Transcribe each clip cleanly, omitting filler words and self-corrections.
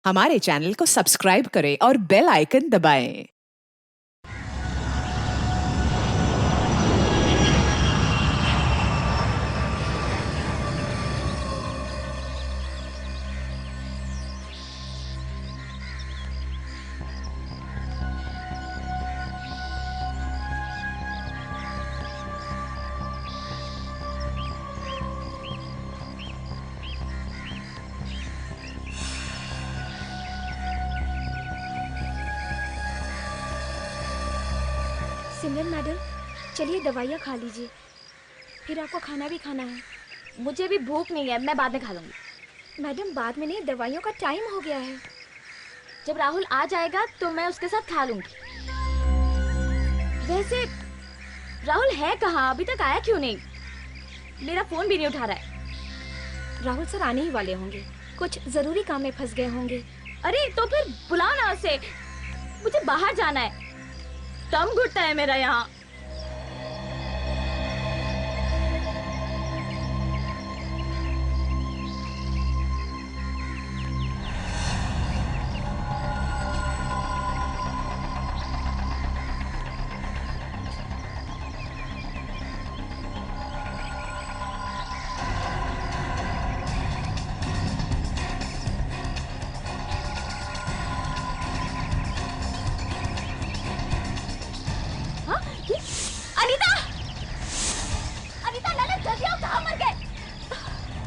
हमारे चैनल को सब्सक्राइब करें और बेल आइकन दबाएं। सिमरन मैडम, चलिए दवाइयाँ खा लीजिए, फिर आपको खाना भी खाना है। मुझे भी भूख नहीं है, मैं बाद में खा लूंगी। मैडम बाद में नहीं, दवाइयों का टाइम हो गया है। जब राहुल आ जाएगा तो मैं उसके साथ खा लूंगी। वैसे राहुल है कहाँ? अभी तक आया क्यों नहीं? मेरा फोन भी नहीं उठा रहा है। राहुल सर आने ही वाले होंगे, कुछ जरूरी काम में फंस गए होंगे। अरे तो फिर बुलाओ ना उसे, मुझे बाहर जाना है, दम घुटता है मेरा यहाँ।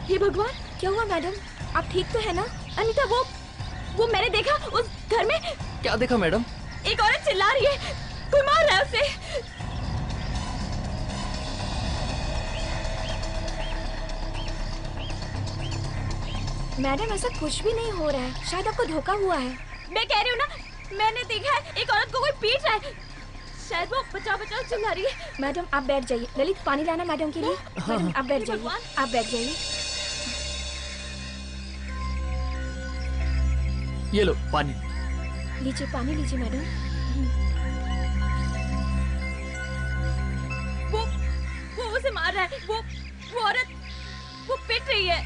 हे भगवान, क्या हुआ मैडम? आप ठीक तो है ना? अनीता, वो मैंने देखा उस घर में। क्या देखा मैडम? एक औरत चिल्ला रही है, कोई मार रहा है उसे। मैडम ऐसा कुछ भी नहीं हो रहा है, शायद आपको धोखा हुआ है। मैं कह रही हूँ ना, मैंने देखा है एक औरत को कोई पीट रहा है, शायद वो बचाओ बचाओ चिल्ला रही है। मैडम आप बैठ जाइए। ललित पानी लाना मैडम के लिए। मैडम आप बैठ जाइए, आप बैठ जाइए। ये लो पानी। लीजिए पानी लीजिए मैडम। वो उसे मार रहा है, वो औरत वो पिट रही है।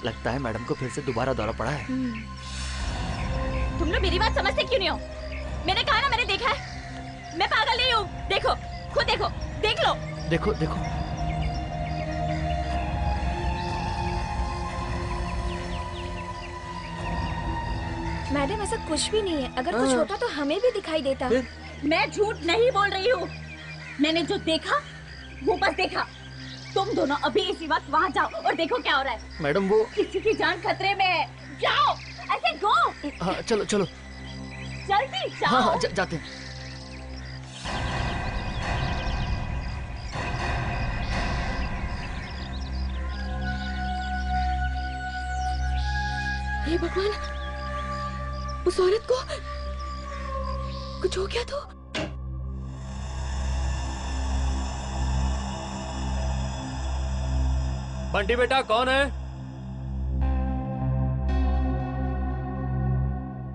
लगता है मैडम को फिर से दोबारा दौरा पड़ा है। तुम लोग मेरी बात समझते क्यों नहीं हो? मैंने कहा ना, मैंने देखा है, मैं पागल नहीं हूँ। देखो, खुद देखो, देख लो। देखो देखो। मैडम ऐसा कुछ भी नहीं है, अगर कुछ होता तो हमें भी दिखाई देता। मैं झूठ नहीं बोल रही हूँ, मैंने जो देखा वो बस देखा। तुम दोनों अभी इसी वक्त वहाँ जाओ और देखो क्या हो रहा है। मैडम वो किसी की जान खतरे में है, जाओ, ऐसे गो। हाँ चलो चलो। जल्दी जाओ। हाँ जाते हैं। हे भगवान, उस औरत को कुछ हो गया तो? बंटी बेटा कौन है?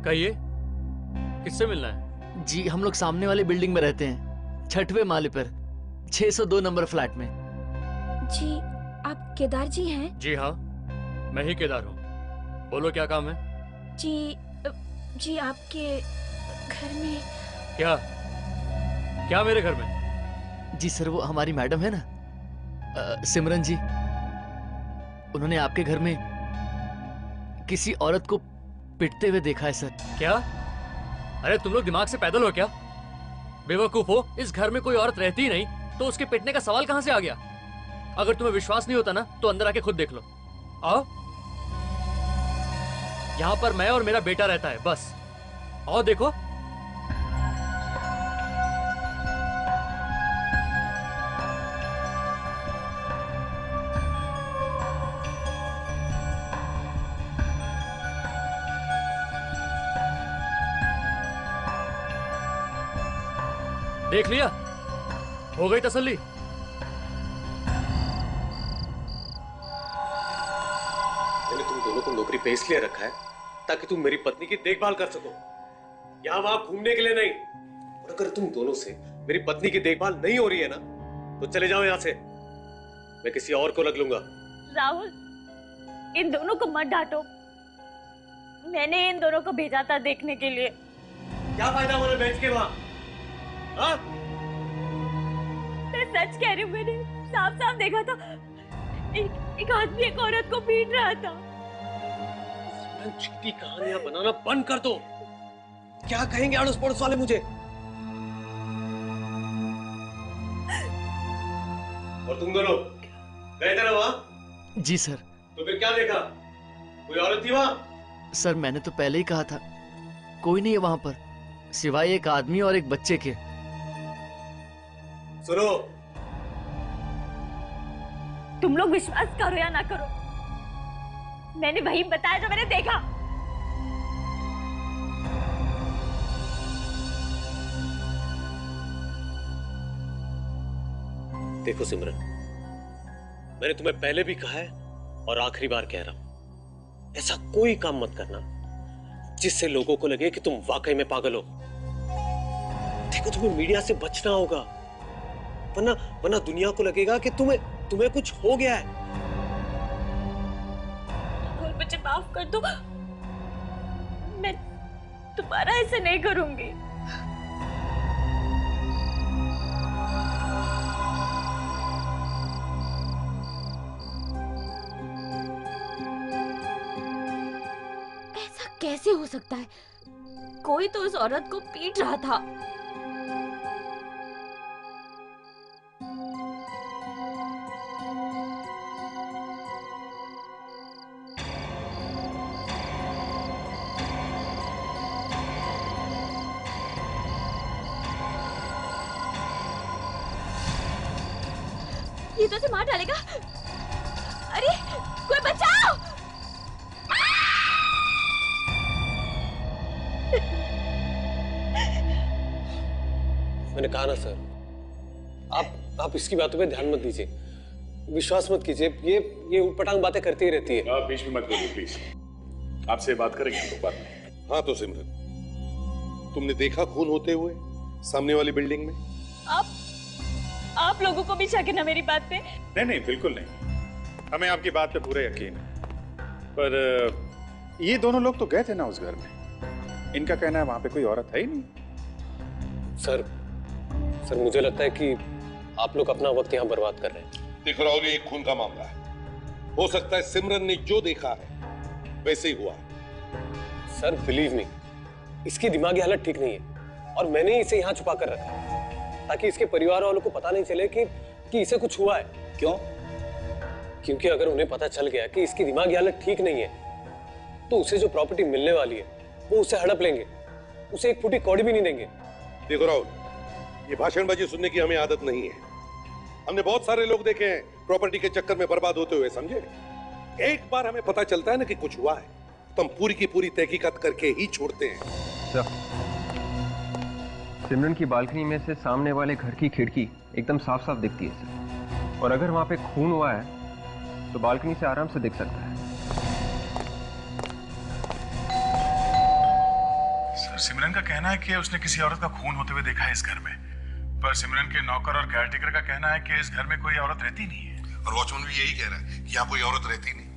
कहिए, किससे मिलना है? जी हम लोग सामने वाली बिल्डिंग में रहते हैं, 6वें माले पर, 602 नंबर फ्लैट में। जी आप केदार जी हैं? जी हाँ, मैं ही केदार हूँ। बोलो क्या काम है? जी आपके घर में। क्या क्या मेरे घर में? जी सर वो हमारी मैडम है ना, सिमरन जी, उन्होंने आपके घर में किसी औरत को पिटते हुए देखा है सर। क्या? अरे तुम लोग दिमाग से पैदल हो क्या? बेवकूफ हो, इस घर में कोई औरत रहती ही नहीं तो उसके पिटने का सवाल कहां से आ गया? अगर तुम्हें विश्वास नहीं होता ना तो अंदर आके खुद देख लो। आओ, यहाँ पर मैं और मेरा बेटा रहता है, बस। आओ देखो। देख लिया? हो गई तसल्ली? मैंने तुम दोनों को नौकरी पे इसलिए रखा है ताकि तुम मेरी पत्नी की देखभाल कर सको, यहाँ वहां घूमने के लिए नहीं। और अगर तुम दोनों से मेरी पत्नी की देखभाल नहीं हो रही है ना तो चले जाओ यहाँ से, मैं किसी और को रख लूंगा। राहुल, इन दोनों को मत डांटो, मैंने इन दोनों को भेजा था देखने के लिए। क्या फायदा मैंने बेच के वहां? हाँ? मैं सच कह रही हूँ, मैंने साफ साफ देखा था एक आदमी एक औरत को पीट रहा था। झूठी कहानियां बनाना बंद कर दो। क्या कहेंगे अड़ोस पड़ोस वाले मुझे? और तुम दोनों गए थे ना वहां? जी सर। तो फिर क्या देखा? कोई औरत थी वहां? सर मैंने तो पहले ही कहा था कोई नहीं है वहां पर सिवाय एक आदमी और एक बच्चे के। सुनो, तुम लोग विश्वास करो या ना करो, मैंने वही बताया जो मैंने देखा। देखो सिमरन, मैंने तुम्हें पहले भी कहा है और आखिरी बार कह रहा हूं, ऐसा कोई काम मत करना जिससे लोगों को लगे कि तुम वाकई में पागल हो। देखो तुम्हें मीडिया से बचना होगा, वरना दुनिया को लगेगा कि तुम्हें कुछ हो गया है। और मुझे माफ कर दो, मैं दोबारा ऐसे नहीं करूंगी। ऐसा कैसे हो सकता है? कोई तो उस औरत को पीट रहा था। ये तो उसे मार डालेगा। अरे कोई बचाओ! मैंने कहा ना सर, आप इसकी बातों पे ध्यान मत दीजिए, विश्वास मत कीजिए। ये उटपटांग बातें करती ही रहती है। आप बीच में मत बोलिए प्लीज। आपसे बात करेंगे हम लोग बाद में। हाँ तो सिमरन, तुमने देखा खून होते हुए सामने वाली बिल्डिंग में? आप लोगों को भी शक है ना मेरी बात पे? नहीं बिल्कुल नहीं, हमें आपकी बात पे पूरा यकीन है। पर ये दोनों लोग तो गए थे ना उस घर में, इनका कहना है वहां पे कोई औरत है ही नहीं। सर मुझे लगता है कि आप लोग अपना वक्त यहाँ बर्बाद कर रहे हैं। देखो राहुल, ये एक खून का मामला है, हो सकता है सिमरन ने जो देखा है वैसे ही हुआ है। सर बिलीव मी, इसकी दिमागी हालत ठीक नहीं है और मैंने इसे यहाँ छुपा कर रखा है ताकि इसके परिवार वालों को पता नहीं चले कि इसे कुछ हुआ है। क्यों? क्योंकि अगर उन्हें पता चल गया कि इसकी दिमागी हालत ठीक नहीं है तो उसे जो प्रॉपर्टी मिलने वाली है वो उसे हड़प लेंगे, उसे एक फूटी कौड़ी भी नहीं देंगे। देखो राहुल, ये भाषणबाजी सुनने की हमें आदत नहीं है। हमने बहुत सारे लोग देखे हैं प्रॉपर्टी के चक्कर में बर्बाद होते हुए, समझे? एक बार हमें पता चलता है ना कि कुछ हुआ है तो हम पूरी की पूरी तहकीकात करके ही छोड़ते हैं। सिमरन की बालकनी में से सामने वाले घर की खिड़की एकदम साफ साफ दिखती है सर, और अगर वहां पे खून हुआ है तो बालकनी से आराम से दिख सकता है। सर सिमरन का कहना है कि उसने किसी औरत का खून होते हुए देखा है इस घर में, पर सिमरन के नौकर और केयरटेकर का कहना है कि इस घर में कोई औरत रहती नहीं है। और वॉचमैन भी यही कह रहा है कि यहाँ कोई औरत रहती नहीं।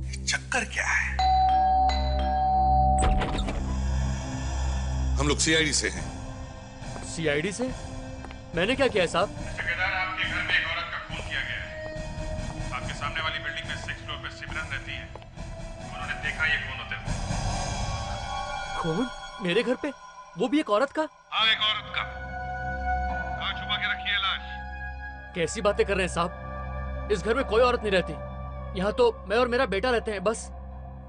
ये चक्कर क्या है? हम लोग सीआईडी से हैं। सीआईडी से? मैंने क्या किया है साहब? ठेकेदार, आपके घर में एक औरत का खून किया गया है। आपके सामने वाली बिल्डिंग में 6 फ्लोर पे सिमरन रहती है, उन्होंने देखा ये खून होते हुए। खून? मेरे घर पे? वो भी एक औरत का? हाँ, एक औरत का। कहाँ छुपा के रखी है लाश? कैसी बातें कर रहे हैं साहब? इस घर में कोई औरत नहीं रहती। यहाँ तो मैं और मेरा बेटा रहते हैं बस।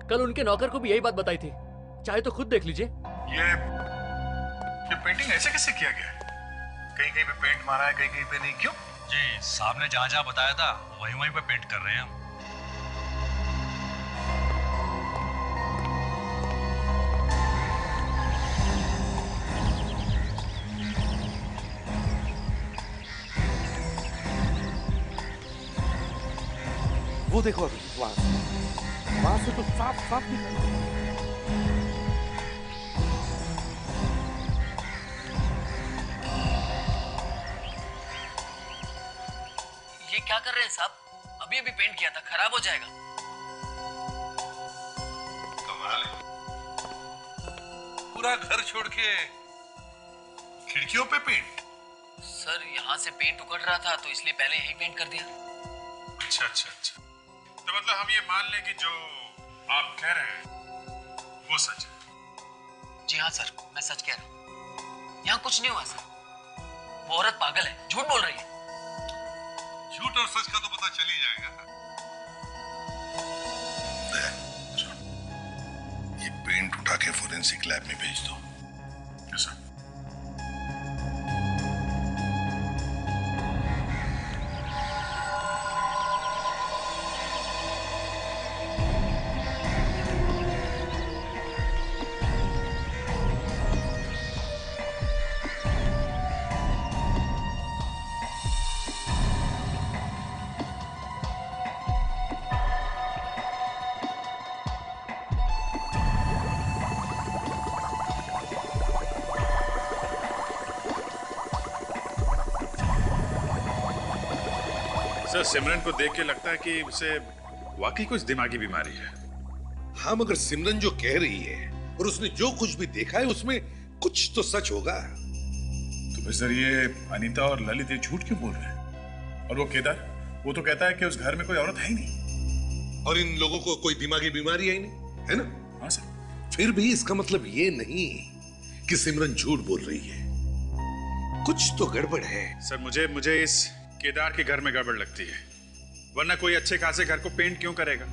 कल उनके नौकर को भी यही बात बताई थी, चाहे तो खुद देख लीजिए। ये पेंटिंग ऐसे कैसे किया गया है? कहीं कहीं पे पेंट मारा है, कहीं कहीं पे नहीं, क्यों? जी साहब ने जहाँ जहाँ बताया था वहीं वहीं पे पेंट कर रहे हैं हम। वो देखो अभी वहां से तो साफ साफ दिख रहा है। ये क्या कर रहे हैं साहब? अभी अभी पेंट किया था, खराब हो जाएगा। कमाल है। पूरा घर छोड़ के खिड़कियों पे पेंट? सर यहाँ से पेंट उकड़ रहा था तो इसलिए पहले यही पेंट कर दिया। अच्छा अच्छा अच्छा, तो मतलब हम ये मान लें कि जो आप कह रहे हैं वो सच है? जी हाँ सर, मैं सच कह रहा हूँ। यहाँ कुछ नहीं हुआ सर। वो औरत पागल है, झूठ बोल रही है। झूठ और सच का तो पता चल ही जाएगा। ये पेंट उठा के फोरेंसिक लैब में भेज दो। कैसा? सर, सिमरन को देख के लगता है कि उसे वाकई कुछ दिमागी बीमारी है। हाँ, मगर सिमरन जो कह रही है और उसने जो कुछ भी देखा है उसमें कुछ तो सच होगा। तो फिर सर ये अनीता और ललित ये झूठ क्यों बोल रहे हैं? और वो केदार, वो तो कहता है कि उस घर में कोई औरत है ही नहीं। और इन लोगों को कोई दिमागी बीमारी है ही नहीं, है ना? हाँ सर। फिर भी इसका मतलब ये नहीं कि सिमरन झूठ बोल रही है। कुछ तो गड़बड़ है। सर मुझे इस केदार के घर में गड़बड़ लगती है, वरना कोई अच्छे खासे घर को पेंट क्यों करेगा,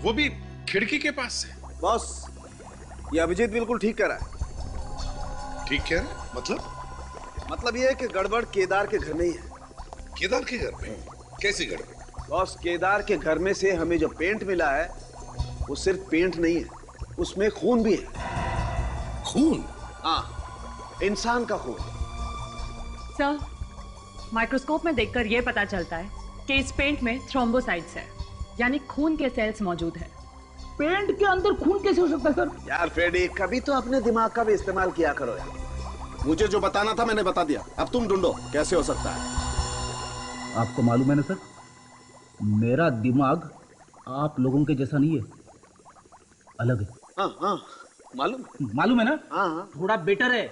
वो भी खिड़की के पास से। बॉस, ये अभिजीत बिल्कुल ठीक कह रहा है। ठीक कह रहा है? मतलब ये है कि गड़बड़ केदार के घर में ही है। केदार के घर में? कैसी गड़बड़? बॉस, केदार के घर में से हमें जो पेंट मिला है वो सिर्फ पेंट नहीं है, उसमें खून भी है। खून? हाँ, इंसान का खून। सर, माइक्रोस्कोप में देखकर यह पता चलता है कि इस पेंट में थ्रोम्बोसाइट्स है, यानी खून के सेल्स मौजूद है। पेंट के अंदर खून कैसे हो सकता है सर? यार फ्रेडी, कभी तो अपने दिमाग का भी इस्तेमाल किया करो यार। मुझे जो बताना था मैंने बता दिया, अब तुम ढूंढो कैसे हो सकता है। आपको मालूम है ना सर, मेरा दिमाग आप लोगों के जैसा नहीं है, अलग है। हाँ हाँ, मालूम है ना? हाँ हाँ, थोड़ा बेटर है,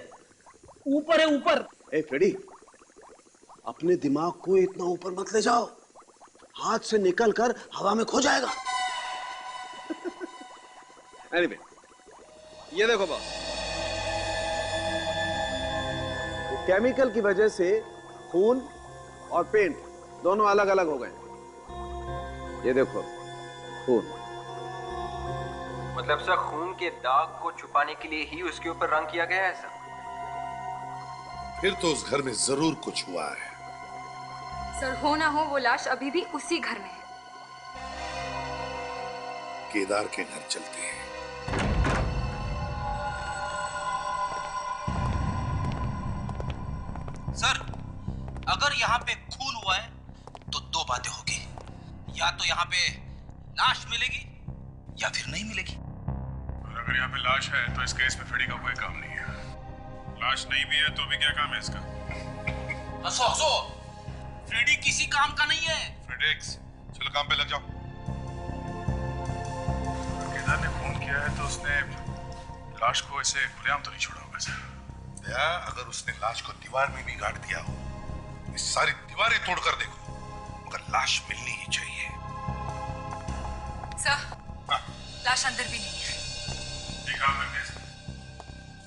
ऊपर है ऊपर। ए फ्रेडी, अपने दिमाग को इतना ऊपर मत ले जाओ, हाथ से निकल कर हवा में खो जाएगा। Anyway, ये देखो बॉस, केमिकल की वजह से खून और पेंट दोनों अलग अलग हो गए। ये देखो खून। मतलब सर, खून के दाग को छुपाने के लिए ही उसके ऊपर रंग किया गया है सर? फिर तो उस घर में जरूर कुछ हुआ है। सर, हो ना हो वो लाश अभी भी उसी घर में है। केदार के घर चलते हैं। सर, अगर यहाँ पे खून हुआ है तो दो बातें होगी, या तो यहाँ पे लाश मिलेगी या फिर नहीं मिलेगी। और अगर यहाँ पे लाश है तो इस केस में फ्रेडी का कोई काम नहीं है। लाश नहीं भी है तो भी क्या काम है इसका? हंसो हंसो, फ्रेडी किसी काम का नहीं है। फ्रेडेक्स, चलो काम पे लग जाओ। केदार ने खून किया है तो उसने लाश को ऐसे खुलेआम तो नहीं छोड़ा होगा सर। दया, अगर उसने लाश को दीवार में भी गाड़ दिया हो, इस सारी दीवारें तोड़कर देखो, मगर लाश मिलनी ही चाहिए। सर, लाश अंदर भी नहीं है। एक काम करते हैं,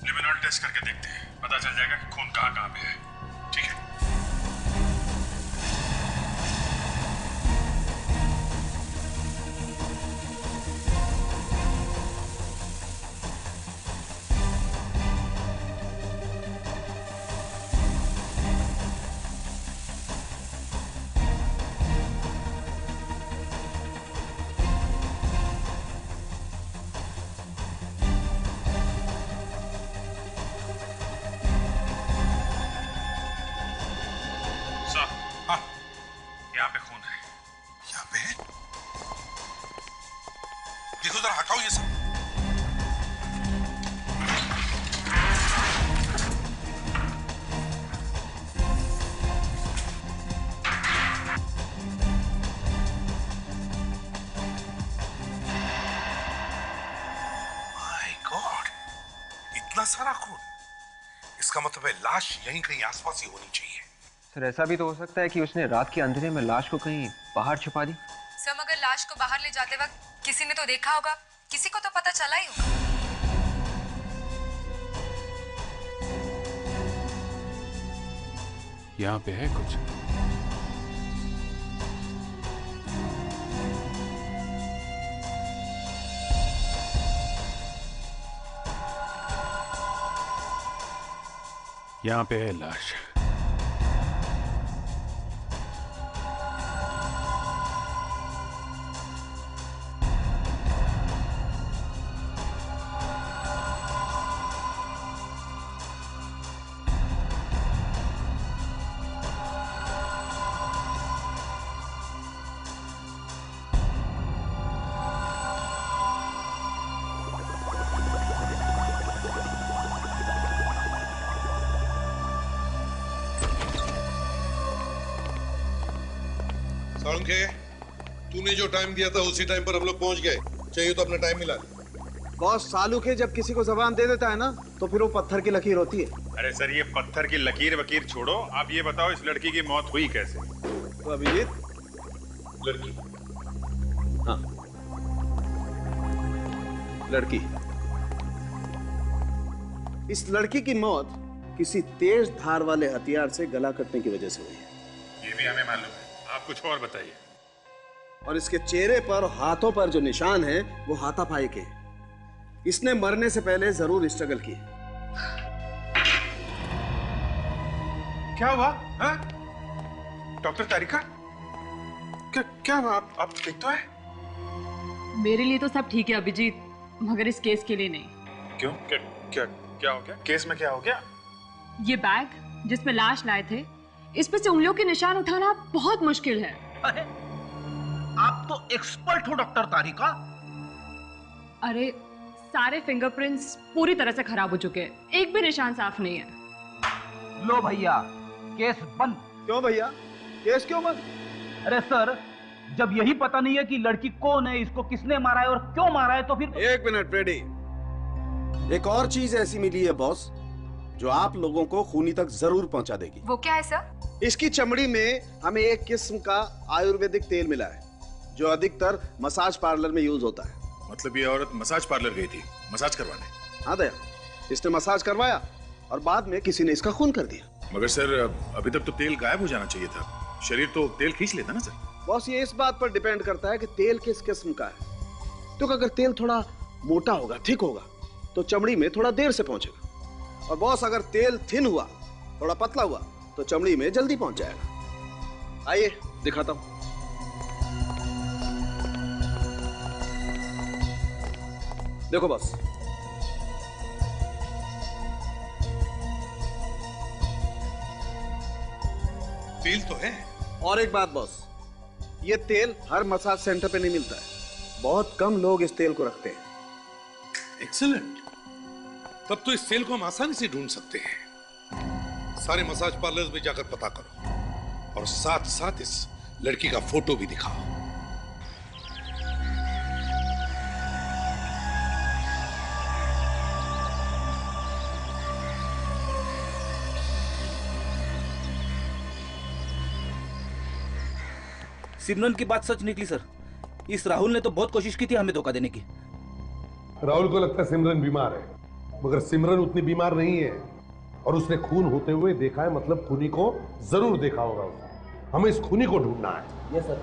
लिमिनॉल टेस्ट करके देखते हैं, पता चल जाएगा कि खून कहाँ कहाँ पे है। ठीक है? इतना सारा खून, इसका मतलब है लाश यहीं कहीं आसपास ही होनी चाहिए। सर ऐसा भी तो हो सकता है कि उसने रात के अंधेरे में लाश को कहीं बाहर छुपा दी। सर मगर लाश को बाहर ले जाते वक्त किसी ने तो देखा होगा, किसी को तो पता चला ही होगा। यहाँ पे है कुछ। यहाँ पे है लाश। साळुंखे, तूने जो टाइम दिया था उसी टाइम पर हम लोग पहुंच गए। चाहिए तो अपना टाइम मिला। बॉस, सालुखे जब किसी को जबान दे देता है ना तो फिर वो पत्थर की लकीर होती है। अरे सर, ये पत्थर की लकीर वकीर छोड़ो, आप ये बताओ इस लड़की की मौत हुई कैसे? तो अभिजीत, लड़की? हाँ, लड़की। इस लड़की की मौत किसी तेज धार वाले हथियार से गला कटने की वजह से हुई है। ये भी हमें मालूम है, आप कुछ और बताइए। और इसके चेहरे पर, हाथों पर जो निशान है वो हाथापाई के हैं। इसने मरने से पहले जरूर स्ट्रगल की। क्या हुआ? हाँ? डॉक्टर तारिका, क्या हुआ? आप ठीक तो है? मेरे लिए तो सब ठीक है अभिजीत, मगर इस केस के लिए नहीं। क्यों? क्या हो गया? केस में क्या हो गया? ये बैग जिसमें लाश लाए थे, इस पे से उंगलियों के निशान उठाना बहुत मुश्किल है। अरे, आप तो एक्सपर्ट हो डॉक्टर तारिका। अरे सारे फिंगरप्रिंट्स पूरी तरह से खराब हो चुके हैं, एक भी निशान साफ नहीं है। लो भैया, केस बंद। क्यों भैया? केस क्यों बंद? अरे सर, जब यही पता नहीं है कि लड़की कौन है, इसको किसने मारा है और क्यों मारा है, तो फिर। एक मिनट ब्रेडी, एक और चीज ऐसी मिली है बॉस जो आप लोगों को खूनी तक जरूर पहुंचा देगी। वो क्या है सर? इसकी चमड़ी में हमें एक किस्म का आयुर्वेदिक तेल मिला है जो अधिकतर मसाज पार्लर में यूज होता है। मतलब ये औरत मसाज पार्लर गई थी मसाज करवाने? हाँ दया, इसने मसाज करवाया और बाद में किसी ने इसका खून कर दिया। मगर सर, अभी तक तो तेल गायब हो जाना चाहिए था, शरीर तो तेल खींच लेता ना सर। बॉस, ये इस बात पर डिपेंड करता है कि तेल किस किस्म का है। तो अगर तेल थोड़ा मोटा होगा, ठीक होगा, तो चमड़ी में थोड़ा देर से पहुंचेगा। और बॉस, अगर तेल थिन हुआ, थोड़ा पतला हुआ, तो चमड़ी में जल्दी पहुंच जाएगा। आइए दिखाता हूं। देखो बॉस, तेल तो है। और एक बात बॉस, ये तेल हर मसाज सेंटर पे नहीं मिलता है, बहुत कम लोग इस तेल को रखते हैं। एक्सीलेंट, तब तो इस तेल को हम आसानी से ढूंढ सकते हैं। सारे मसाज पार्लर्स में जाकर पता करो और साथ साथ इस लड़की का फोटो भी दिखाओ। सिमरन की बात सच निकली सर। इस राहुल ने तो बहुत कोशिश की थी हमें धोखा देने की। राहुल को लगता है सिमरन बीमार है, मगर सिमरन उतनी बीमार नहीं है और उसने खून होते हुए देखा है, मतलब खूनी को जरूर देखा होगा उसने। हमें इस खूनी को ढूंढना है। Yes sir.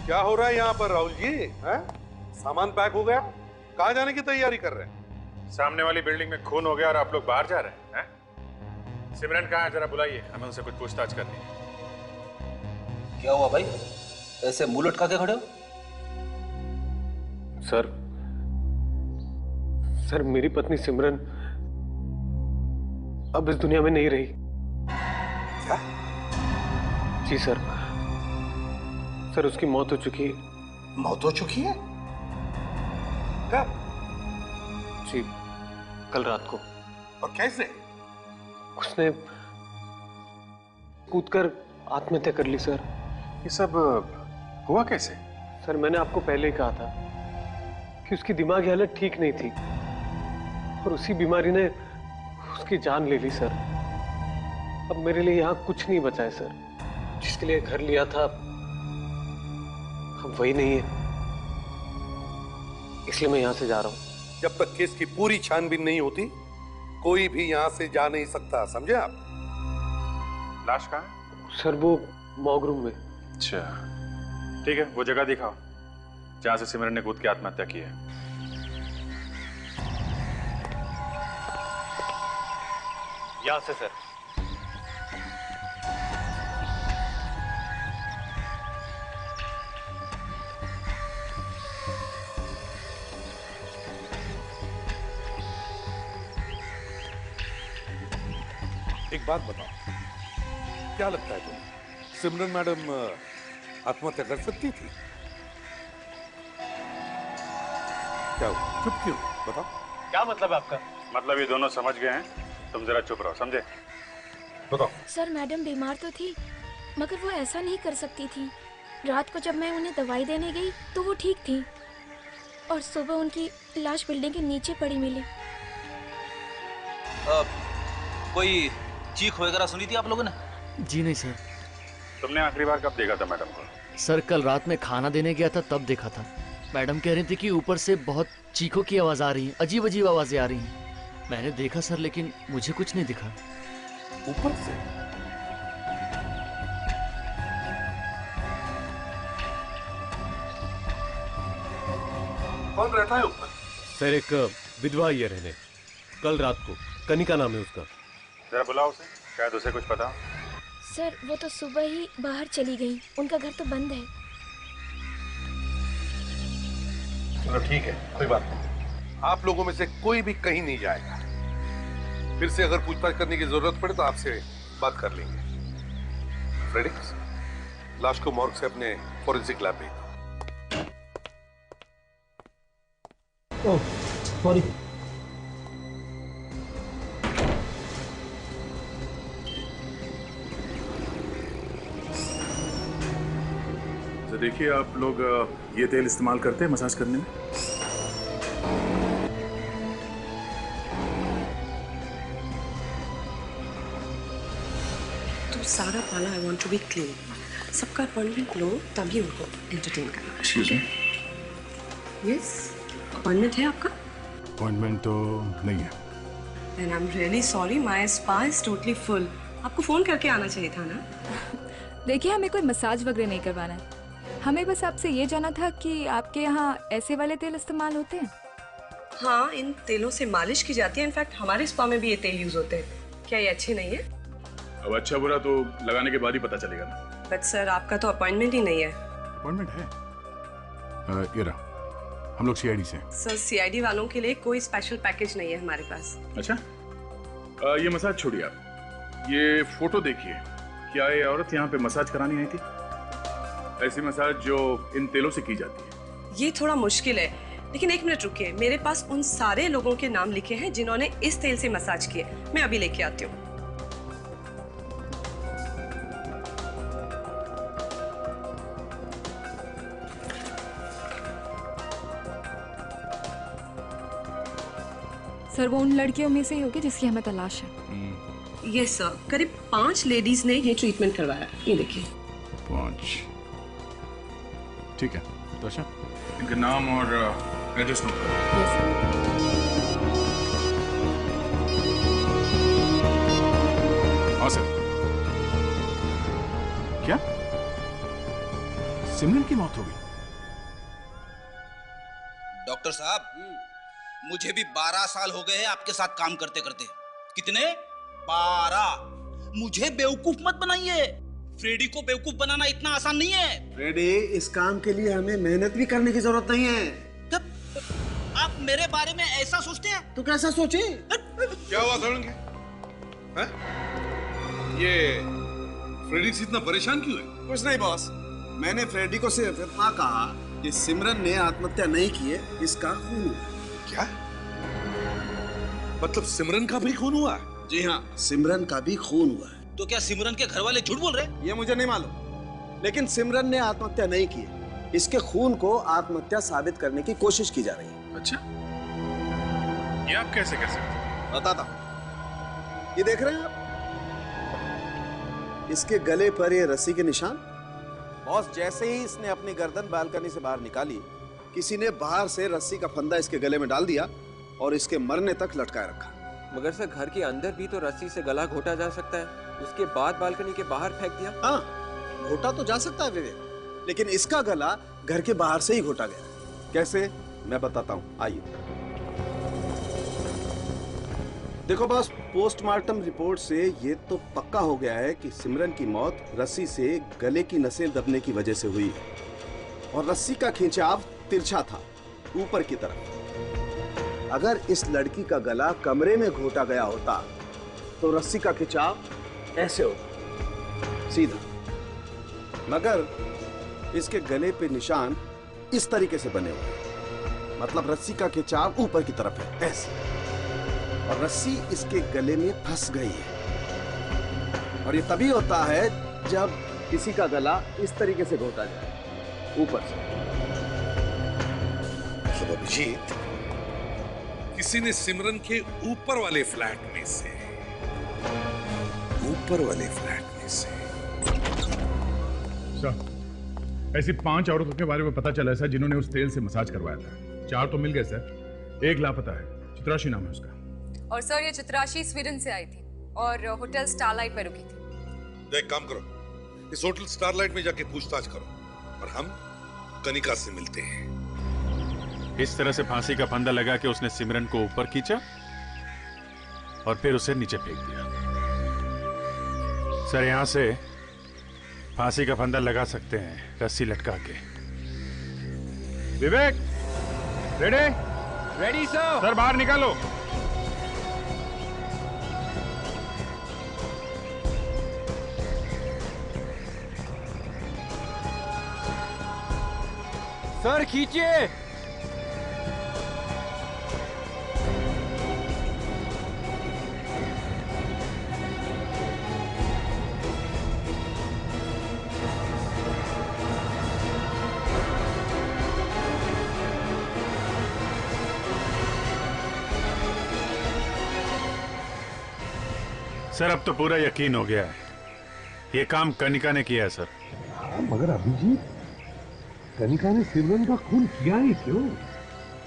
क्या हो रहा है यहाँ पर राहुल जी? हैं? सामान पैक हो गया? कहाँ जाने की तैयारी कर रहे हैं? सामने वाली बिल्डिंग में खून हो गया और आप लोग बाहर जा रहे हैं? सिमरन कहाँ है, जरा बुलाइए, हमें उनसे कुछ पूछताछ करनी है। क्या हुआ भाई, ऐसे मुंह लटका के खड़े हो? सर मेरी पत्नी सिमरन अब इस दुनिया में नहीं रही। क्या? जी सर, सर उसकी मौत हो चुकी है। मौत हो चुकी है? कब? जी, कल रात को। और कैसे? उसने कूदकर आत्महत्या कर ली सर। ये सब हुआ कैसे? सर मैंने आपको पहले ही कहा था कि उसकी दिमागी हालत ठीक नहीं थी और उसी बीमारी ने उसकी जान ले ली सर। अब मेरे लिए यहाँ कुछ नहीं बचा है सर। जिसके लिए घर लिया था अब वही नहीं है, इसलिए मैं यहाँ से जा रहा हूँ। जब तक केस की पूरी छानबीन नहीं होती कोई भी यहाँ से जा नहीं सकता, समझे आप? लाश कहाँ है? सर वो मॉर्ग रूम में। अच्छा ठीक है, वो जगह दिखाओ जहां से सिमरन ने कूद के आत्महत्या की है। यहाँ से सर। एक बात बताओ, क्या लगता है तुम्हें सिमरन मैडम आत्महत्या कर सकती थी? क्या हुआ? चुप क्यों? बताओ। क्या मतलब है आपका? मतलब ये दोनों समझ गए हैं, तुम जरा चुप रहो, समझे? बताओ। सर मैडम बीमार तो थी मगर वो ऐसा नहीं कर सकती थी। रात को जब मैं उन्हें दवाई देने गई तो वो ठीक थी और सुबह उनकी लाश बिल्डिंग के नीचे पड़ी मिली। कोई चीख वगैरह सुनी थी आप लोगों ने? जी नहीं सर। तुमने आखिरी बार कब देखा था मैडम को? सर कल रात में खाना देने गया था तब देखा था। मैडम कह रही थी कि ऊपर से बहुत चीखों की आवाज आ रही है, अजीब अजीब आवाजें आ रही हैं। मैंने देखा सर लेकिन मुझे कुछ नहीं दिखा। ऊपर से? कौन रहता है ऊपर? सर एक विधवा ही है रहने। कल रात को कनिका नाम है उसका। जरा बुलाओ उसे, शायद उसे कुछ पता। सर वो तो सुबह ही बाहर चली गई, उनका घर तो बंद है। चलो ठीक है, कोई बात नहीं। आप लोगों में से कोई भी कहीं नहीं जाएगा। फिर से अगर पूछताछ करने की जरूरत पड़े तो आपसे बात कर लेंगे। फ्रेडिक्स, लाश को मॉर्ग से अपने फोरेंसिक लैब भेज दो। Oh sorry. तो देखिए आप लोग ये तेल इस्तेमाल करते हैं मसाज करने में? तो सारा पाला I want to be clean. सबका अपॉइंटमेंट लो तभी उनको एंटरटेन करना। Excuse me. यस, अपॉइंटमेंट है आपका? अपॉइंटमेंट तो नहीं है। And I am really sorry, my spa is totally full. आपको फोन करके आना चाहिए था ना। देखिए हमें कोई मसाज वगैरह नहीं करवाना है, हमें बस आपसे ये जानना था कि आपके यहाँ ऐसे वाले तेल इस्तेमाल होते हैं? हाँ, इन तेलों से मालिश की जाती है। इनफैक्ट हमारे स्पा में भी ये तेल यूज होते हैं। क्या ये अच्छे नहीं है? अब अच्छा बुरा तो लगाने के बाद ही पता चलेगा ना। बट सर आपका तो अपॉइंटमेंट ही नहीं है। अपॉइंटमेंट है। ये रहा, हम लोग सीआईडी से हैं। सर सीआईडी वालों के लिए कोई स्पेशल पैकेज नहीं है हमारे पास। अच्छा, ये मसाज छोड़िए आप, ये फोटो देखिए। क्या ये औरत यहाँ पे मसाज करानी आई थी? ऐसी मसाज जो इन तेलों से की जाती है। ये थोड़ा मुश्किल है, लेकिन एक मिनट रुकिए। मेरे पास उन सारे लोगों के नाम लिखे हैं जिन्होंने इस तेल से मसाज किए। मैं अभी लेके आती हूँ। सर वो उन लड़कियों में से ही होगी जिसकी हमें तलाश है। यस सर, करीब 5 लेडीज ने ये ट्रीटमेंट करवाया। ये देखिए। 5, ठीक है। तो अच्छा, इनका नाम और एड्रेस नोट करो। हाँ सर। क्या सिमरन की मौत हो गई? डॉक्टर साहब, मुझे भी 12 साल हो गए हैं आपके साथ काम करते करते। कितने? 12। मुझे बेवकूफ मत बनाइए। फ्रेडी को बेवकूफ बनाना इतना आसान नहीं है। फ्रेडी, इस काम के लिए हमें मेहनत भी करने की जरूरत नहीं है। आप मेरे बारे में ऐसा सोचते हैं? तो कैसा सोचे? क्या हुआ सड़न? ये फ्रेडी से इतना परेशान क्यों है? कुछ नहीं बॉस, मैंने फ्रेडी को सिर्फ इतना कहा कि सिमरन ने आत्महत्या नहीं की है, इसका खून। क्या? मतलब सिमरन का भी खून हुआ? जी हाँ, सिमरन का भी खून हुआ है। तो क्या सिमरन के घर वाले झूठ बोल रहे? ये मुझे नहीं मालूम, लेकिन सिमरन ने आत्महत्या नहीं की है। इसके खून को आत्महत्या साबित करने की कोशिश की जा रही है। अच्छा, ये आप कैसे कर सकते हैं? बताता हूं। ये देख रहे हैं आप, इसके गले पर ये रस्सी के निशान। बॉस, जैसे ही इसने अपनी गर्दन बालकनी से बाहर निकाली, किसी ने बाहर से रस्सी का फंदा इसके गले में डाल दिया और इसके मरने तक लटकाए रखा। मगर सर, घर के अंदर भी तो रस्सी से गला घोटा जा सकता है, उसके बाद बालकनी के बाहर फेंक दिया। हाँ, घोटा तो जा सकता है विवेक, लेकिन इसका गला घर के बाहर से ही घोटा गया। कैसे, मैं बताता हूं, आइए। देखो बॉस, पोस्टमार्टम रिपोर्ट से ये तो पक्का हो गया है कि सिमरन की मौत रस्सी से गले की नसें दबने की वजह से हुई है और रस्सी का खिंचाव तिरछा था, ऊपर की तरफ। अगर इस लड़की का गला कमरे में घोटा गया होता तो रस्सी का खिंचाव ऐसे होता, सीधा। मगर इसके गले पे निशान इस तरीके से बने हुए, मतलब रस्सी का खिंचाव ऊपर की तरफ है, ऐसे, और रस्सी इसके गले में फंस गई है। और ये तभी होता है जब किसी का गला इस तरीके से घोटा जाए, ऊपर से। मतलब अभिजीत, किसी ने सिमरन के ऊपर वाले फ्लैट में से सर, ऐसी 5 औरतों के बारे में पता चला है सर, जिन्होंने उस तेल से मसाज करवाया था। 4 तो मिल गए सर, 1 लापता है। चित्राशी नाम है उसका। और सर, ये चित्राशी स्वीडन से आई थी और होटल स्टारलाइट पे रुकी थी। देख, काम करो, इस होटल स्टारलाइट में जाके पूछताछ करो और हम कनिका से मिलते हैं। इस तरह से फांसी का फंदा लगा के उसने सिमरन को ऊपर खींचा और फिर उसे नीचे फेंक दिया। सर, यहां से फांसी का फंदा लगा सकते हैं रस्सी लटका के। विवेक, रेडी? Ready sir. सर, बाहर निकालो। सर, खींचिए। सर, अब तो पूरा यकीन हो गया है, ये काम कनिका ने किया है सर। मगर अभिजीत, कनिका ने सिमरन का खून किया ही क्यों?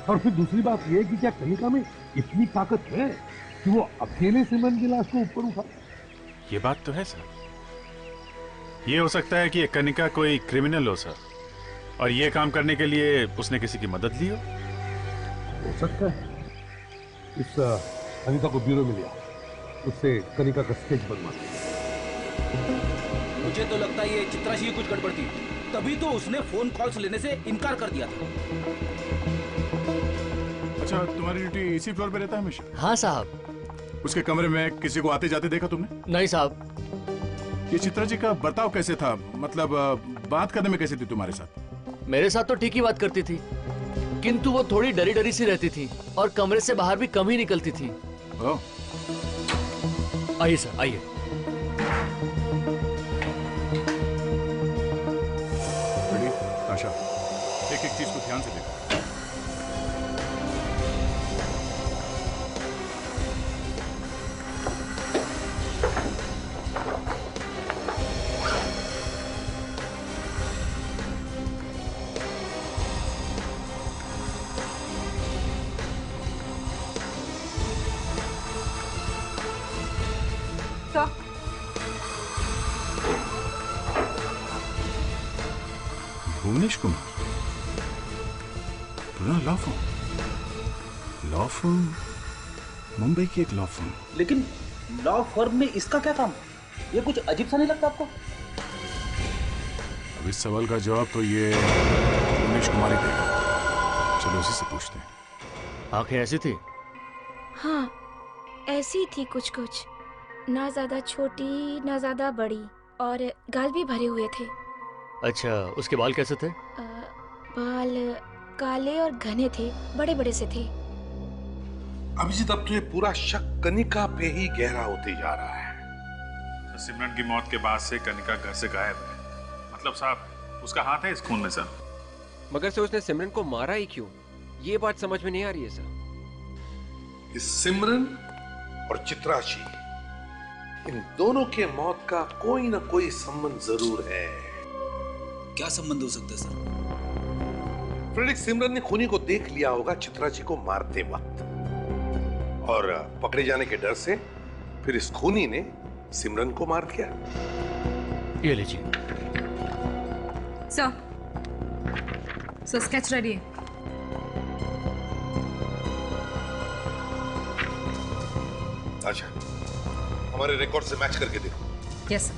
और फिर दूसरी बात यह कि क्या कनिका में इतनी ताकत है कि वो अकेले सिमरन की लाश को ऊपर उठा? ये बात तो है सर। ये हो सकता है कि ये कनिका कोई क्रिमिनल हो सर, और ये काम करने के लिए उसने किसी की मदद ली हो सकता है। इस कनिका को ब्यूरो में लिया, उससे कनिका का स्केच बनवा। मुझे तो लगता है ये चित्राशी की कुछ गड़बड़ थी, तभी तो उसने फोन कॉल्स लेने से इनकार कर दिया था। अच्छा, तुम्हारी ड्यूटी इसी फ्लोर पे रहता है हमेशा? हाँ साहब। उसके कमरे में किसी को आते जाते देखा तुमने? नहीं साहब। ये चित्रा जी का बर्ताव कैसे था, मतलब बात करने में कैसे थी तुम्हारे साथ? मेरे साथ तो ठीक ही बात करती थी, किंतु वो थोड़ी डरी डरी सी रहती थी और कमरे से बाहर भी कम ही निकलती थी। ओह। आइए सर, आइए। आशा, एक एक चीज को ध्यान से देखो। भुवनेश कुमार, पुराना लॉ फर्म, मुंबई की एक लॉ फर्म। लेकिन लॉ फर्म में इसका क्या काम? ये कुछ अजीब सा नहीं लगता आपको? अब इस सवाल का जवाब तो ये भुवनेश कुमार ही देगा। चलो उसी से पूछते हैं। आंखें ऐसी थी? हाँ, ऐसी थी कुछ कुछ, ना ज्यादा छोटी ना ज्यादा बड़ी, और गाल भी भरे हुए थे। अच्छा, उसके बाल कैसे थे? बाल काले और घने थे, बड़े बड़े से थे। अभिजीत, अब तो ये पूरा शक कनिका पे ही गहरा होते जा रहा है। तो सिमरन की मौत के बाद से कनिका घर से गायब है। मतलब साहब उसका हाथ है इस खून में सर। मगर से उसने सिमरन को मारा ही क्यों, ये बात समझ में नहीं आ रही है सर। इस सिमरन और चित्राशी, इन दोनों के मौत का कोई ना कोई संबंध जरूर है। क्या संबंध हो सकता है सर? फ्रेडरिक, सिमरन ने खूनी को देख लिया होगा चित्राशी को मारते वक्त, और पकड़े जाने के डर से फिर इस खूनी ने सिमरन को मार दिया। ये लीजिए सर स्केच रेडी है। अच्छा, हमारे रिकॉर्ड से मैच करके देखो। यस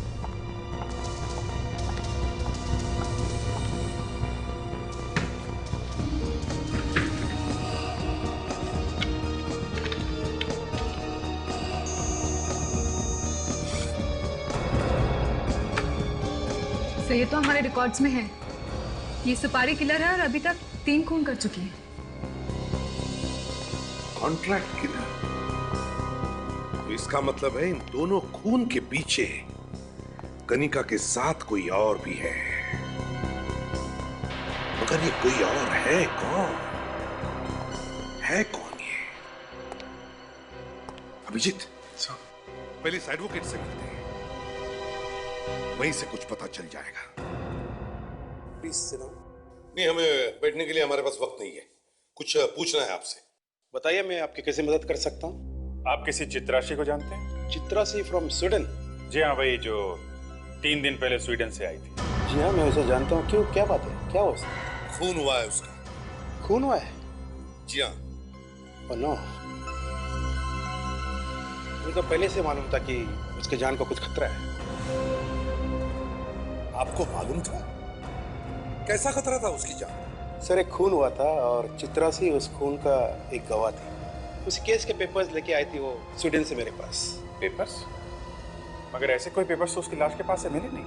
सर, ये तो हमारे रिकॉर्ड्स में है। ये सुपारी किलर है और अभी तक 3 खून कर चुकी है। कॉन्ट्रैक्ट किलर, तो इसका मतलब है इन दोनों खून के पीछे कनिका के साथ कोई और भी है। मगर ये कोई और है कौन? है कौन ये? अभिजीत, पहले इस एडवोकेट से मिलते हैं, वहीं से कुछ पता चल जाएगा। Please sit down. नहीं, हमें बैठने के लिए हमारे पास वक्त नहीं है, कुछ पूछना है आपसे। बताइए, मैं आपकी कैसे मदद कर सकता हूँ? आप किसी चित्राशी को जानते हैं? Chitrashi from Sweden? जी हाँ, वही जो 3 दिन पहले स्वीडन से आई थी। जी हाँ, मैं उसे जानता हूँ। क्यों, क्या बात है? क्या हुआ उसका? खून हुआ है उसका। खून हुआ है? जी हाँ। नो, मुझे तो पहले से मालूम था कि उसके जान को कुछ खतरा है। आपको मालूम था? कैसा खतरा था उसकी जान? सर, एक खून हुआ था और चित्रासी उस खून का एक गवाह थी। उस केस के पेपर्स लेके आई थी वो स्वीडन से मेरे पास। पेपर्स? मगर ऐसे कोई पेपर्स तो उसकी लाश के पास से मिले नहीं,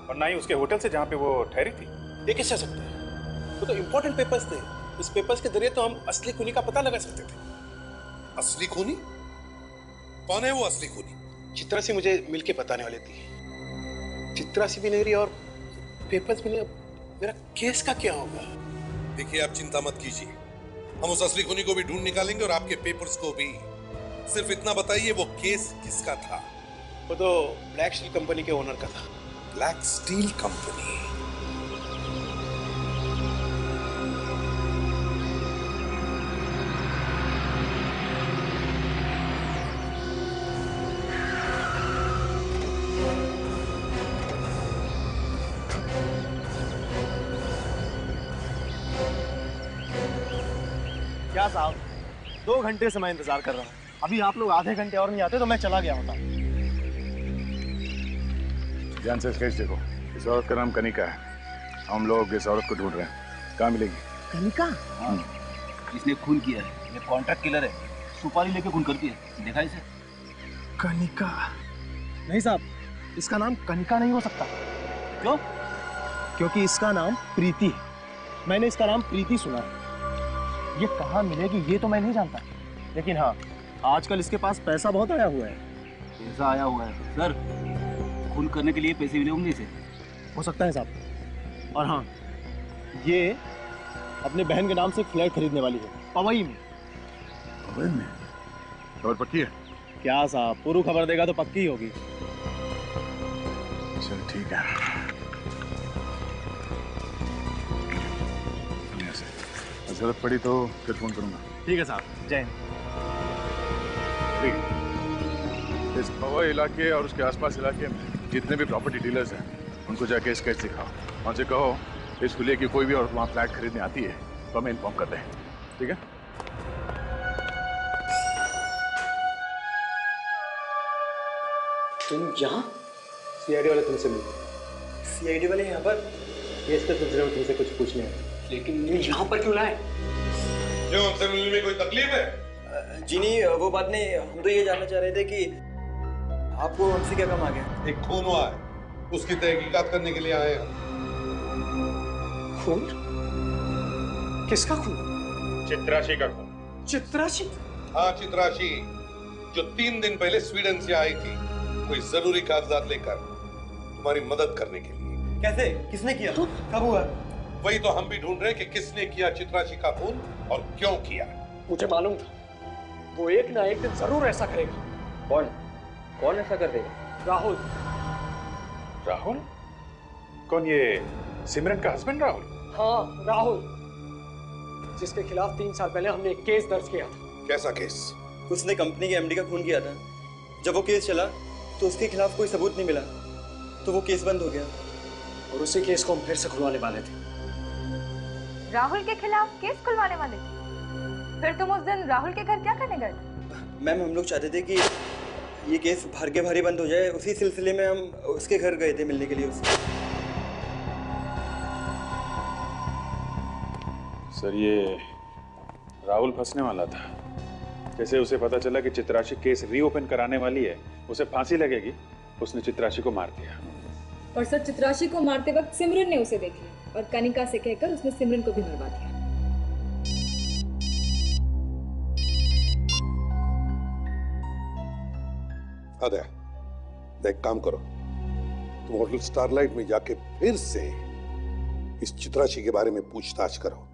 और ना ही उसके होटल से जहाँ पे वो ठहरी थी। ये कैसे हो सकता है? वो तो इम्पोर्टेंट पेपर्स थे। उस पेपर्स के जरिए तो हम असली खूनी का पता लगा सकते थे। असली खूनी? कौन है वो असली खूनी? चित्रासी मुझे मिलके बताने वाली थी। चित्रासी भी नहीं रही और पेपर्स भी नहीं। मेरा केस का क्या होगा? देखिए, आप चिंता मत कीजिए, हम उस असली खूनी को भी ढूंढ निकालेंगे और आपके पेपर्स को भी। सिर्फ इतना बताइए, वो केस किसका था? वो तो ब्लैक स्टील कंपनी के ओनर का था। Black steel company? क्या साहब, 2 घंटे से मैं इंतजार कर रहा हूँ। अभी आप लोग आधे घंटे और नहीं आते तो मैं चला गया होता। ध्यान से स्केच देखो। इस औरत का नाम कनिका है। हम लोग इस औरत को ढूंढ रहे हैं। कहाँ मिलेगी? कनिका? हाँ, इसने खून किया है। ये कॉन्ट्रैक्ट किलर है, सुपारी लेके खून करती है। देखा इसे? कनिका? नहीं साहब, इसका नाम कनिका नहीं हो सकता। क्यों? क्योंकि इसका नाम प्रीति है। मैंने इसका नाम प्रीति सुना है। ये कहाँ मिलेगी ये तो मैं नहीं जानता, लेकिन हाँ, आजकल इसके पास पैसा बहुत आया हुआ है। पैसा आया हुआ है सर? खून करने के लिए पैसे मिले होंगे इसे। हो सकता है साहब। और हाँ, ये अपने बहन के नाम से एक फ्लैट खरीदने वाली है, पवई में। पवई में? खबर पक्की है? क्या साहब, पूरी खबर देगा तो पक्की होगी। चल ठीक है, जरूरत पड़ी तो फिर फोन करूंगा। ठीक है साहब, जय हिंद। इस पवई इलाके और उसके आसपास इलाके में जितने भी प्रॉपर्टी डीलर्स हैं, उनको जाके स्केच दिखाओ। उनसे कहो इस हुलिये की कोई भी और वहाँ फ्लैट खरीदने आती है तो हमें इन्फॉर्म कर दें। ठीक है? तुम यहाँ? सीआईडी वाले तुमसे मिले। सीआईडी वाले यहाँ पर? केस के सिलसिले में तुमसे कुछ पूछने हैं। लेकिन यहाँ पर क्यों लाए? क्यों, हमसे मिलने में कोई तकलीफ है? जी नहीं, वो बात नहीं। हम तो ये जानना चाह रहे थे कि आपको हमसे क्या काम आ गया? एक खून हुआ है, उसकी तहकीकात करने के लिए आए हैं। खून? किसका खून? चित्राशी का खून। चित्राशी? हाँ चित्राशी, जो 3 दिन पहले स्वीडन से आई थी कोई जरूरी कागजात लेकर तुम्हारी मदद करने के लिए। कैसे? किसने किया? कब हुआ? वही तो हम भी ढूंढ रहे कि किसने किया चित्राशी का खून और क्यों किया। मुझे मालूम था वो एक ना एक दिन जरूर ऐसा करेगा। कौन? कौन ऐसा कर देगा? राहुल। राहुल? कौन, ये सिमरन का हस्बैंड राहुल? हाँ, राहुल, जिसके खिलाफ 3 साल पहले हमने एक केस दर्ज किया था। कैसा केस? उसने कंपनी के एमडी का खून किया था। जब वो केस चला तो उसके खिलाफ कोई सबूत नहीं मिला, तो वो केस बंद हो गया। और उसी केस को हम फिर से खुलवाने वाले थे। राहुल के खिलाफ केस खुलवाने वाले थे? फिर तुम उस दिन राहुल के घर क्या करने गए थे? मैम, हम लोग चाहते थे कि ये केस भाग्य भारी बंद हो जाए, उसी सिलसिले में हम उसके घर गए थे मिलने के लिए उससे। सर, ये राहुल फंसने वाला था। जैसे उसे पता चला कि चित्राशी केस रीओपन कराने वाली है, उसे फांसी लगेगी, उसने चित्राशी को मार दिया। और सर, चित्राशी को मारते वक्त सिमरन ने उसे देख लिया और कनिका से कहकर उसने सिमरन को भी मरवा दिया। अदय, एक काम करो, तुम होटल स्टारलाइट में जाके फिर से इस चित्राशी के बारे में पूछताछ करो।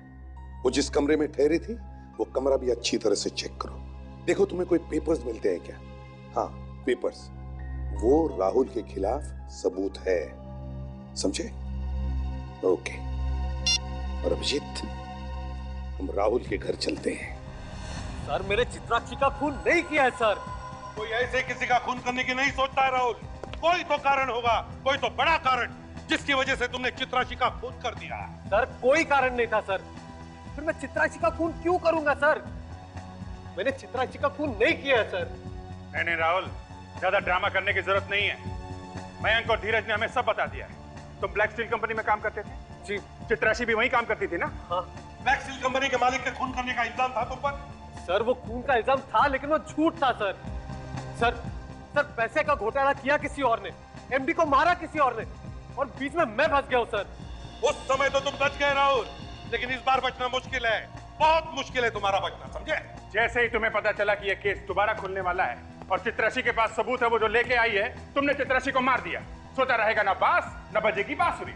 वो जिस कमरे में ठहरी थी वो कमरा भी अच्छी तरह से चेक करो। देखो तुम्हें कोई पेपर्स मिलते हैं क्या? हाँ, पेपर्स। वो राहुल के खिलाफ सबूत है, समझे? ओके। और अभिजीत, हम राहुल के घर चलते हैं। सर, मेरे चित्राक्षी का खून नहीं किया है सर। कोई ऐसे किसी का खून करने की नहीं सोचता है राहुल। कोई तो कारण होगा, कोई तो बड़ा कारण, जिसकी वजह से तुमने चित्राक्षी का खून कर दिया। सर, कोई कारण नहीं था सर। फिर मैं चित्राक्षी का खून क्यों करूंगा सर? मैंने चित्राक्षी का खून नहीं किया है सर। नहीं राहुल, ज्यादा ड्रामा करने की जरूरत नहीं है। मयंक और धीरज ने हमें सब बता दिया है। तुम ब्लैक स्टील कंपनी में काम करते थे? जी। चित्राशी भी वहीं काम करती थी ना? हाँ। ब्लैक स्टील कंपनी के मालिक के खून करने का इल्जाम था तुम पर? सर, वो खून का इल्जाम था, लेकिन वो झूठ था सर। सर, पैसे का घोटाला किया किसी और ने, एमडी को मारा किसी और ने, और बीच में मैं फंस गया हूँ सर। उस समय तो तुम बच गए राहुल, लेकिन इस बार बचना मुश्किल है, बहुत मुश्किल है तुम्हारा बचना, समझे? जैसे ही तुम्हें पता चला कि यह केस दोबारा खुलने वाला है और चित्राशी के पास सबूत है वो जो लेके आई है, तुमने चित्राशी को मार दिया। सोचा रहेगा ना बांस न बजेगी बांसुरी।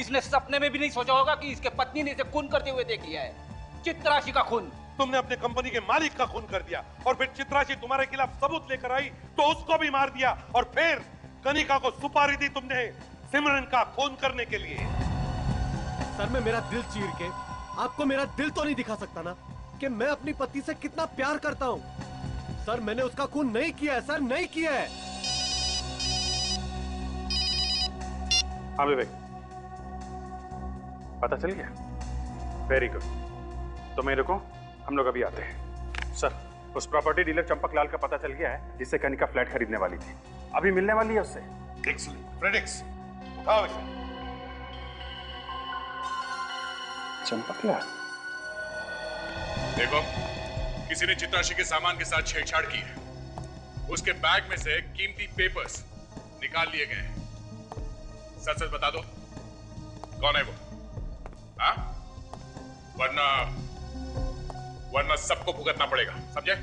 इसने सपने में भी नहीं सोचा होगा कि इसके पत्नी ने इसे खून करते हुए देख लिया है। चित्राशी का खून। तुमने अपने कंपनी के मालिक का खून कर दिया और फिर चित्राशी तुम्हारे खिलाफ सबूत लेकर आई तो उसको भी मार दिया, और फिर कनिका को सुपारी दी तुमने सिमरन का खून करने के लिए। सर, मैं मेरा दिल चीर के आपको मेरा दिल तो नहीं दिखा सकता ना कि मैं अपनी पत्नी से कितना प्यार करता हूँ। सर, मैंने उसका खून नहीं किया है सर, नहीं किया है। हाँ विवेक, पता चल गया? Very good. तो मेरे को, हम लोग अभी आते हैं। सर, उस प्रॉपर्टी डीलर चंपक लाल का पता चल गया है जिससे कनिका फ्लैट खरीदने वाली थी। अभी मिलने वाली है उससे। एक्सीलेंट। फ्रेडिक्स, उठाओ इसे। चंपक लाल? देखो, किसी ने चित्राशी के सामान के साथ छेड़छाड़ की है। उसके बैग में से कीमती पेपर्स निकाल लिए गए हैं। सच सच बता दो, कौन है वो? हाँ? वरना सबको भुगतना पड़ेगा, समझे?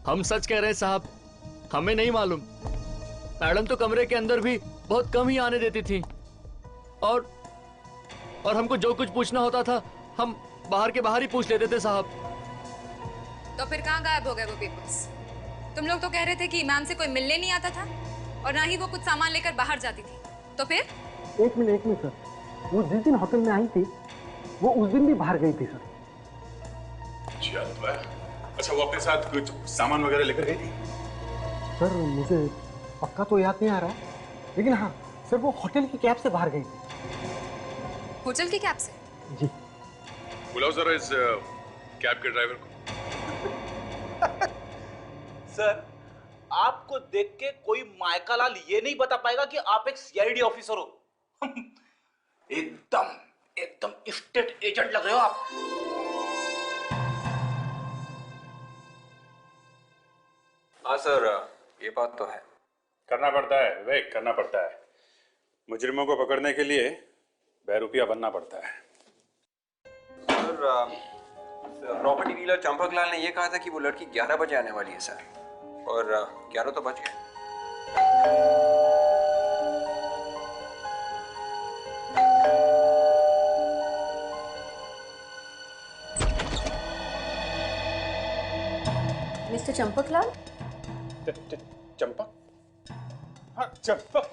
हम सच कह रहे हैं साहब, हमें नहीं मालूम। मैडम तो कमरे के अंदर भी बहुत कम ही आने देती थी, और हमको जो कुछ पूछना होता था हम बाहर के बाहर ही पूछ लेते थे साहब। तो फिर कहाँ गायब हो गए वो पेपर्स? तुम लोग तो कह रहे थे कि मैम से कोई मिलने नहीं आता था और ना ही वो कुछ सामान लेकर बाहर जाती थी, तो फिर? एक मिनट सर, वो जिस दिन होटल में आई थी वो उस दिन भी बाहर गई थी सर। अच्छा, वो अपने साथ कुछ सामान वगैरह लेकर गई थी? सर, मुझे पक्का तो याद नहीं आ रहा, लेकिन हाँ सर, वो होटल की कैब से बाहर गई थी। होटल की कैब से? जी। बुलाओ जरा इस कैब के ड्राइवर को। सर, आपको देख के कोई मायकालाल ये नहीं बता पाएगा कि आप एक सीआईडी ऑफिसर हो। एकदम स्टेट एजेंट लग रहे हो आप। हाँ सर, ये बात तो है। करना पड़ता है विवेक, करना पड़ता है। मुजरिमों को पकड़ने के लिए बहरूपिया बनना पड़ता है। सर, प्रॉपर्टी डीलर चंपक लाल ने ये कहा था कि वो लड़की 11 बजे आने वाली है सर, और 11 तो बज गए। मिस्टर चंपक लाल? चंपक? हाँ चंपक,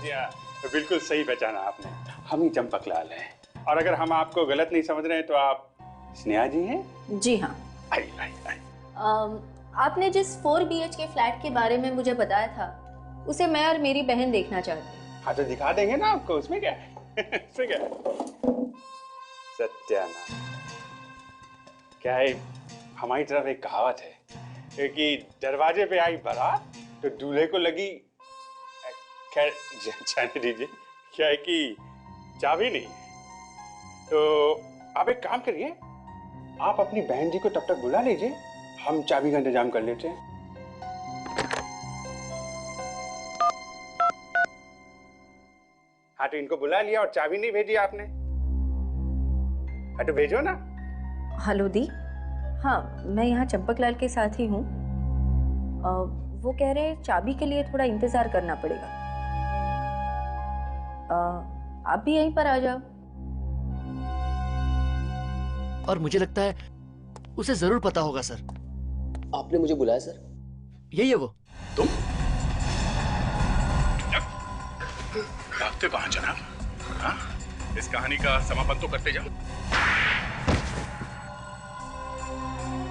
जी हाँ, बिल्कुल सही पहचाना आपने, हम ही चंपक लाल हैं। और अगर हम आपको गलत नहीं समझ रहे हैं तो आप स्नेहा जी हैं? जी हाँ। आई आई आई। आपने जिस 4 BHK फ्लैट के बारे में मुझे बताया था, उसे मैं और मेरी बहन देखना चाहते हैं। हाँ तो दिखा देंगे ना आपको, उसमें क्या है? उसमें क्या है? सत्यानाश। क्या है, हमारी तरफ एक कहावत है कि दरवाजे पे आई बारात तो दूल्हे को लगी, खैर जाने दीजिए, क्या है कि चाबी नहीं। तो आप एक काम करिए, आप अपनी बहन जी को तब तक बुला लीजिए, हम चाबी का इंतजाम कर लेते हैं। हाँ तो इनको बुला लिया और चाबी नहीं भेजी आपने? हाँ तो भेजो ना। हेलो दी, हाँ मैं यहाँ चंपक लाल के साथ ही हूँ। वो कह रहे हैं चाबी के लिए थोड़ा इंतजार करना पड़ेगा। आप भी यहीं पर आ जाओ। और मुझे लगता है उसे जरूर पता होगा सर। आपने मुझे बुलाया सर? यही है वो। तुम भागते कहां जनाब? हाँ? इस कहानी का समापन तो करते जाओ।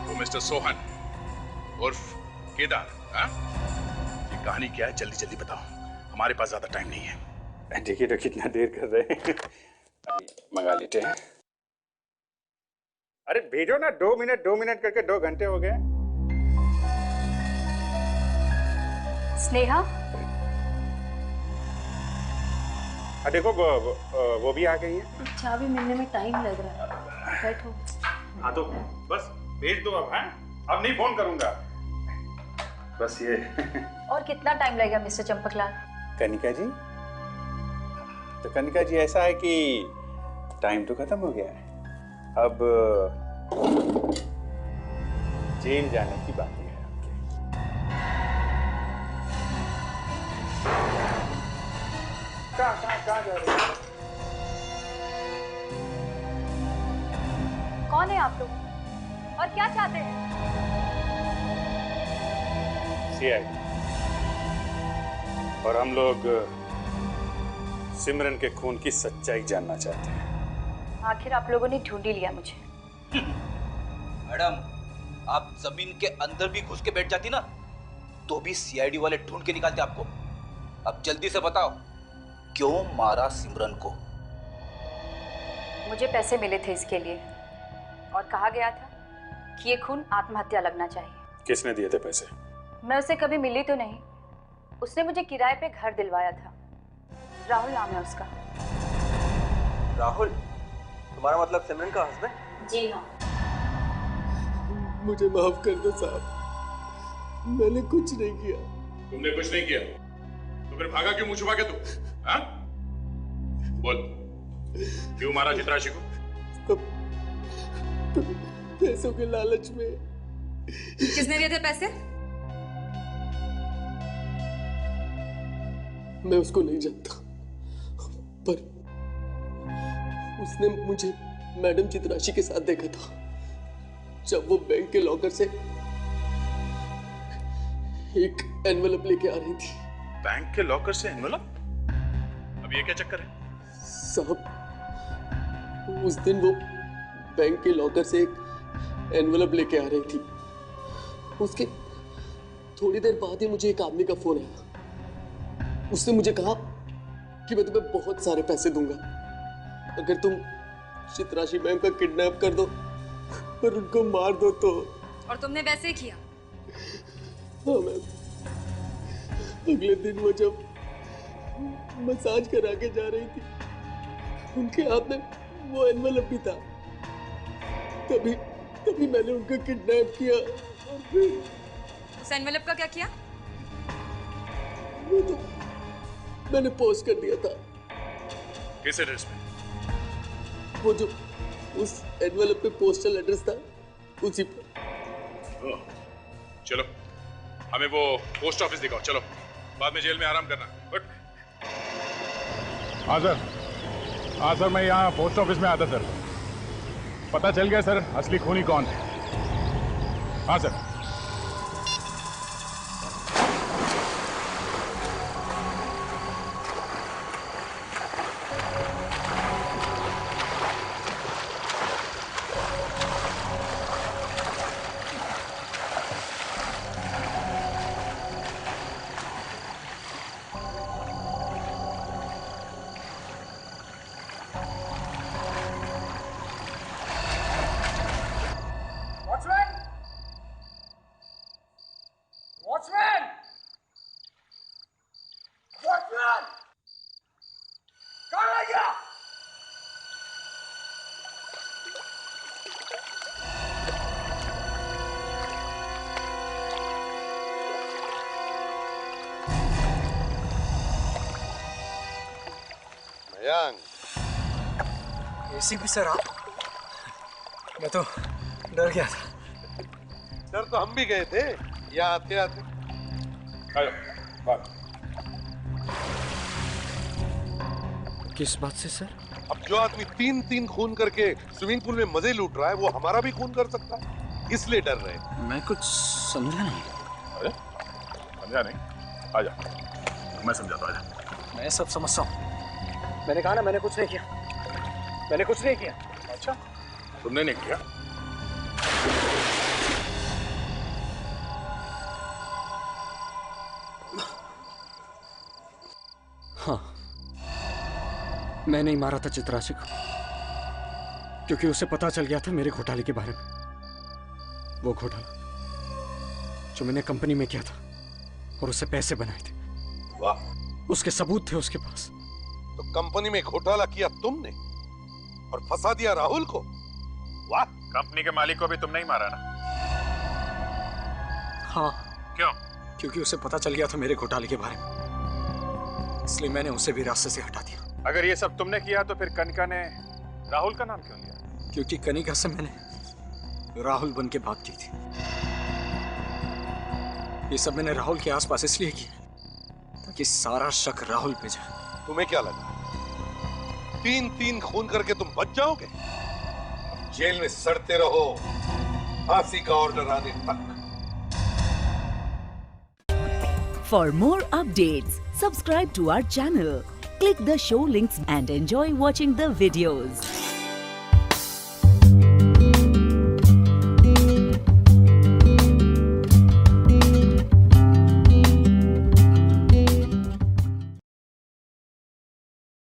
वो मिस्टर सोहन उर्फ केदार, हाँ? ये कहानी क्या है, जल्दी जल्दी बताओ, हमारे पास ज्यादा टाइम नहीं है। देखिए तो कितना देर कर रहे हैं, अभी मंगा लेते हैं। अरे भेजो ना, 2 मिनट करके 2 घंटे हो गए। स्नेहा? देखो वो भी आ गई है। चाबी मिलने में टाइम लग रहा है, बैठो। हाँ तो बस भेज दो अब, हैं? अब नहीं फोन करूंगा, बस ये। और कितना टाइम लगेगा मिस्टर चंपकलाल? कनिका जी, तो कनिका जी ऐसा है कि टाइम तो खत्म हो गया है, अब जेल जाने की बात है। कहाँ जा रहे हैं? कौन है आप लोग और क्या चाहते हैं? CID और हम लोग सिमरन के खून की सच्चाई जानना चाहते हैं। आखिर आप लोगों ने ढूंढ ही लिया मुझे। मैडम, आप जमीन के अंदर भी घुस के बैठ जाती ना, तो भी CID वाले ढूंढ के निकालते आपको। अब जल्दी से बताओ, क्यों मारा सिमरन को? मुझे पैसे मिले थे इसके लिए और कहा गया था कि ये खून आत्महत्या लगना चाहिए। किसने दिए थे पैसे? मैं उसे कभी मिली तो नहीं, उसने मुझे किराए पे घर दिलवाया था। राहुल नाम है उसका। राहुल? तुम्हारा मतलब सिमरन का हस्बैंड? जी हाँ। मुझे माफ कर दो साहब, मैंने कुछ नहीं किया। तुमने कुछ नहीं किया तो फिर भागा क्यों मुंह छुपा के तू? हाँ? बोल, क्यों मारा चित्राशी को? पैसों के लालच में। किसने दिए थे पैसे? मैं उसको नहीं जानता, पर उसने मुझे मैडम चित्राशी के साथ देखा था जब वो बैंक के लॉकर से एक एनवेलप लेके आ रही थी। बैंक के लॉकर से एनवेलप? अब ये क्या चक्कर है? साहब, उस दिन वो बैंक के लॉकर से एक एनवेलप लेके आ रही थी। उसके थोड़ी देर बाद ही मुझे एक आदमी का फोन आया। उसने मुझे कहा कि मैं तुम्हें बहुत सारे पैसे दूंगा अगर तुम चित्राशी मैम का किडनैप कर दो और उनको मार दो तो। और तुमने वैसे ही किया? हाँ मैम। अगले दिन वो जब मसाज करा के जा रही थी, उनके हाथ में वो एनवेलप भी था। तभी मैंने उनको किडनैप किया और फिर उस एनवेलप का क्या किया? वो तो मैंने पोस्ट कर दिया था। किस एड्रेस पे? वो जो उस एनवेलप पे पोस्टल एड्रेस था उसी चलो हमें वो पोस्ट ऑफिस दिखाओ, चलो बाद में जेल में आराम करना। उठ। हाँ सर मैं यहाँ पोस्ट ऑफिस में आता सर। पता चल गया सर असली खूनी कौन है। हाँ सर। एसीपी सर आप? मैं तो डर गया था। डर तो हम भी गए थे यहाँ आते आते। किस बात से सर? अब जो आदमी 3-3 खून करके स्विमिंग पूल में मजे लूट रहा है वो हमारा भी खून कर सकता है, इसलिए डर रहे हैं। मैं कुछ समझा नहीं। अरे समझा नहीं? आजा मैं समझाता हूँ, आजा। मैं सब समझता हूँ। मैंने कहा ना मैंने कुछ नहीं किया। मैंने कुछ नहीं किया। अच्छा तुमने नहीं किया? हाँ मैंने ही मारा था चित्राशी को, क्योंकि उसे पता चल गया था मेरे घोटाले के बारे में। वो घोटाला जो मैंने कंपनी में किया था और उससे पैसे बनाए थे। वाह, उसके सबूत थे उसके पास। तो कंपनी में घोटाला किया तुमने और फंसा दिया राहुल को। वाह। कंपनी के मालिक को भी तुमने ही मारा ना? हाँ। क्यों? क्योंकि उसे पता चल गया था मेरे घोटाले के बारे में, इसलिए मैंने उसे भी रास्ते से हटा दिया। अगर ये सब तुमने किया तो फिर कनिका ने राहुल का नाम क्यों लिया? क्योंकि कनिका से मैंने राहुल बन के बात की थी। ये सब मैंने राहुल के आसपास इसलिए किया ताकि सारा शक राहुल पे जाए। तुम्हें क्या लगा 3-3 खून करके तुम बच जाओगे? जेल में सड़ते रहो फांसी का ऑर्डर आने तक। For more updates, subscribe to our channel, click the show links and enjoy watching the videos.